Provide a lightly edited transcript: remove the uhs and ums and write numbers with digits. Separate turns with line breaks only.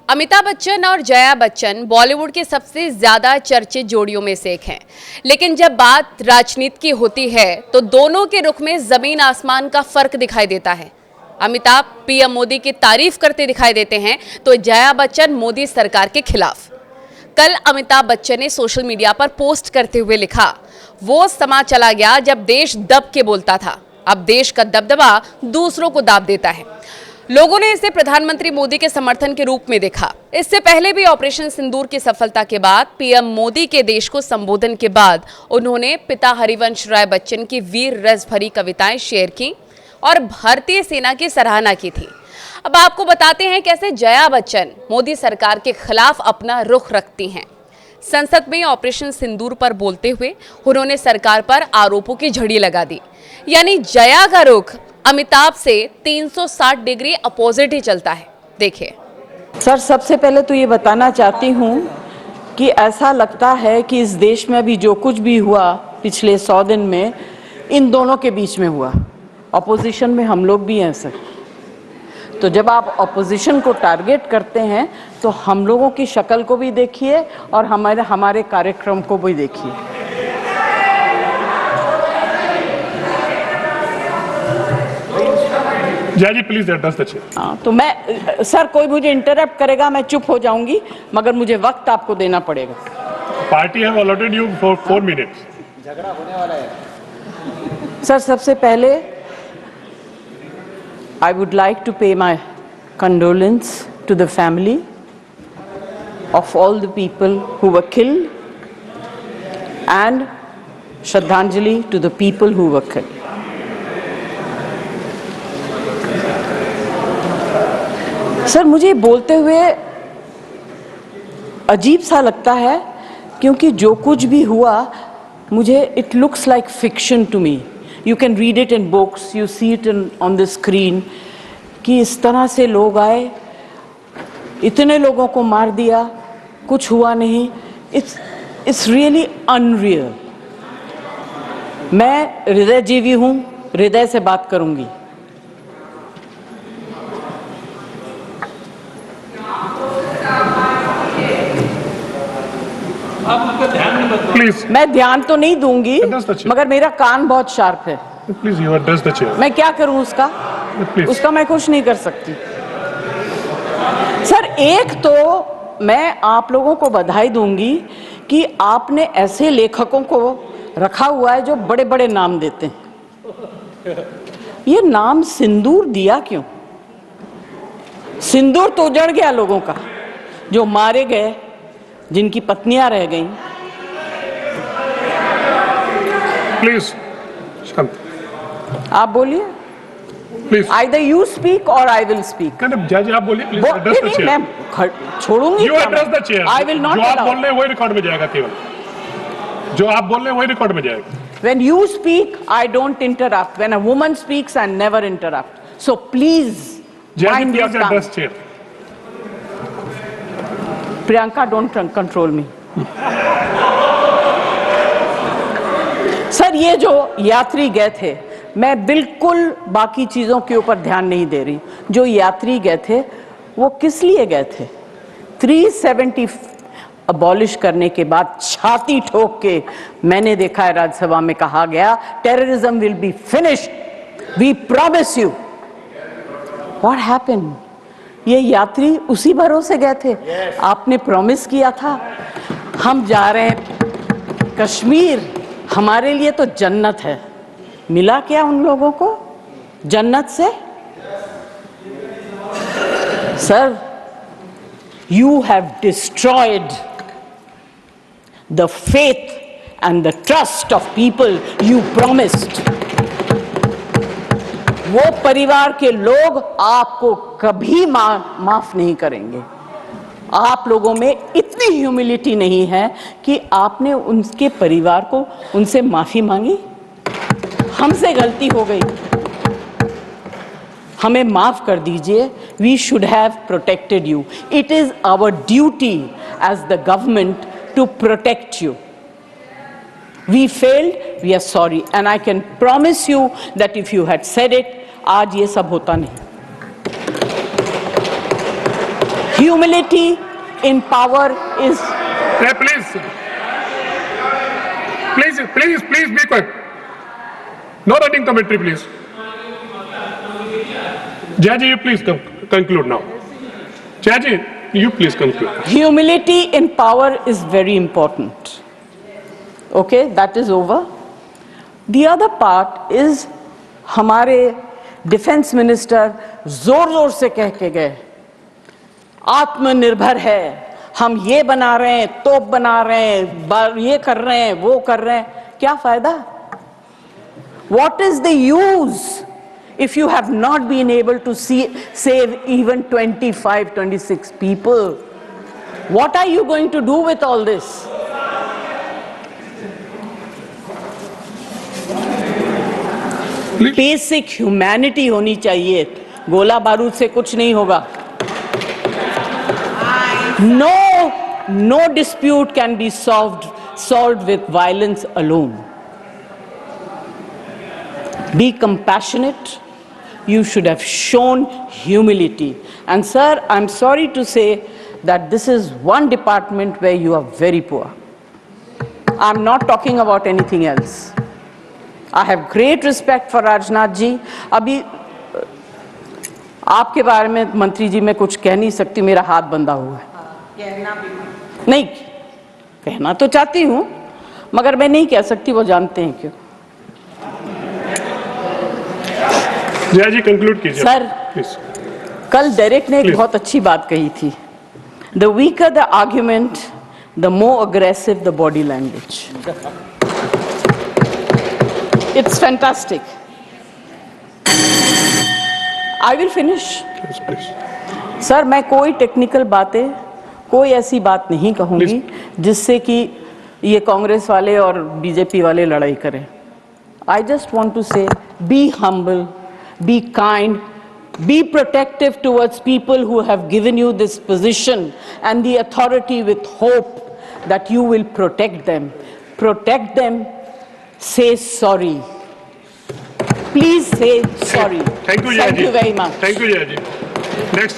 अमिताभ बच्चन और जया बच्चन बॉलीवुड के सबसे ज्यादा चर्चित जोड़ियों में से एक हैं। लेकिन जब बात राजनीति की होती है तो दोनों के रुख में जमीन आसमान का फर्क दिखाई देता है। अमिताभ पीएम मोदी की तारीफ करते दिखाई देते हैं तो जया बच्चन मोदी सरकार के खिलाफ। कल अमिताभ बच्चन ने सोशल मीडिया पर पोस्ट करते हुए लिखा, वो समा चला गया जब देश दब के बोलता था, अब देश का दबदबा दूसरों को दाब देता है। लोगों ने इसे प्रधानमंत्री मोदी के समर्थन के रूप में देखा। इससे पहले भी ऑपरेशन सिंदूर की सफलता के बाद पीएम मोदी के देश को संबोधन के बाद उन्होंने पिता हरिवंश राय बच्चन की वीर रस भरी कविताएं शेयर की और भारतीय सेना की सराहना की थी। अब आपको बताते हैं कैसे जया बच्चन मोदी सरकार के खिलाफ अपना रुख रखती हैं। संसद में ऑपरेशन सिंदूर पर बोलते हुए उन्होंने सरकार पर आरोपों की झड़ी लगा दी। यानी जया का रुख अमिताभ से 360 डिग्री अपोजिट ही चलता है। देखिए
सर, सबसे पहले तो ये बताना चाहती हूँ कि ऐसा लगता है कि इस देश में अभी जो कुछ भी हुआ पिछले 100 दिन में इन दोनों के बीच में हुआ। ऑपोजिशन में हम लोग भी हैं सर, तो जब आप ऑपोजिशन को टारगेट करते हैं तो हम लोगों की शक्ल को भी देखिए और हमारे कार्यक्रम को भी देखिए।
जय जी प्लीज एड्रेस द चेयर।
हाँ, तो मैं सर, कोई मुझे इंटरप्ट करेगा मैं चुप हो जाऊंगी, मगर मुझे वक्त आपको देना पड़ेगा।
Party have allotted you for 4 minutes.
झगड़ा होने वाला है
सर, सबसे पहले I would like to pay my condolence to the family of all the people who were killed and Shraddhanjali to the people who were killed. Sir, मुझे बोलते हुए अजीब सा लगता है क्योंकि जो कुछ भी हुआ मुझे it looks like fiction to me. You can read it in books, you see it on the screen कि इस तरह से लोग आए, इतने लोगों को मार दिया, कुछ हुआ नहीं। It's really unreal. मैं हृदयजीवी हूँ, हृदय से बात करूँगी।
प्लीज।
मैं ध्यान तो नहीं दूंगी मगर मेरा कान बहुत शार्प है।
Please you address the chair.
मैं क्या करूं उसका? उसका मैं कुछ नहीं कर सकती। सर, एक तो मैं आप लोगों को बधाई दूंगी कि आपने ऐसे लेखकों को रखा हुआ है जो बड़े बड़े नाम देते हैं। ये नाम सिंदूर दिया क्यों? सिंदूर तो उजड़ गया लोगों का, जो मारे गए, जिनकी पत्नियां रह गईं।
प्लीज शांत।
आप बोलिए।
Please.
Either you speak or I will speak.
जज आप बोलिए प्लीज एड्रेस द चेयर।
मैं छोड़ूंगी।
You address the chair.
I will not
जो आप
allow.
बोल रहे हैं वही रिकॉर्ड में जाएगा, केवल जो आप बोल रहे हैं वही रिकॉर्ड में जाएगा।
When you speak, I don't interrupt. When a woman speaks, I never interrupt. So please mind your tongue.
Address chair.
Priyanka, don't control me. Sir, ये जो यात्री गए थे, मैं बिल्कुल बाकी चीजों के ऊपर ध्यान नहीं दे रही। जो यात्री गए थे वो किस लिए गए थे? 370 अबॉलिश करने के बाद छाती ठोक के मैंने देखा है राज्यसभा में कहा गया, terrorism will be finished, we promise you. What happened? ये यात्री उसी भरोसे गए थे। आपने प्रॉमिस किया था हम जा रहे हैं कश्मीर, हमारे लिए तो जन्नत है। मिला क्या उन लोगों को जन्नत से? Sir, you have destroyed the faith and the trust of people you promised. वो परिवार के लोग आपको कभी माफ नहीं करेंगे। आप लोगों में इतनी ह्यूमिलिटी नहीं है कि आपने उनके परिवार को उनसे माफी मांगी। हमसे गलती हो गई, हमें माफ कर दीजिए। We should have protected you. It is our duty as the government to protect you. We failed, we are sorry, and I can promise you that if you had said it, आज ये सब होता नहीं। Humility in power is.
Hey, please. Please be quiet. No running commentary, please. Jayaji, you please conclude now. Jayaji, you please conclude.
Humility in power is very important. Okay, that is over. The other part is हमारे defence minister जोर जोर से कह के गए आत्मनिर्भर है, हम ये बना रहे हैं, तोप बना रहे हैं, ये कर रहे हैं, वो कर रहे हैं. क्या फायदा? What is the use if you have not been able to save even 25, 26 people? What are you going to do with all this? Basic humanity होनी चाहिए. गोला बारूद से कुछ नहीं होगा. No dispute can be solved with violence alone. Be compassionate. You should have shown humility. And sir, I'm sorry to say that this is one department where you are very poor. I'm not talking about anything else. I have great respect for Rajnath ji. अभी आपके बारे में मंत्री जी मैं कुछ कह नहीं सकती, मेरा हाथ बंधा हुआ है. नहीं कहना तो चाहती हूँ मगर मैं नहीं कह सकती, वो जानते हैं क्यों.
जया जी कंक्लूड कीजिए
सर,
प्लीज.
कल डेरेक ने एक बहुत अच्छी बात कही थी. The weaker the argument, the more aggressive the body language. It's fantastic. I will finish.
Please.
Sir, मैं कोई टेक्निकल बातें, कोई ऐसी बात नहीं कहूंगी जिससे कि ये कांग्रेस वाले और बीजेपी वाले लड़ाई करें. I just want to say, be humble, be kind, be protective towards people who have given you this position and the authority with hope that you will protect them. Protect them. Say sorry. Please say sorry.
Thank you, Jaya ji.
Thank you very much.
Thank you, Jaya ji. Next.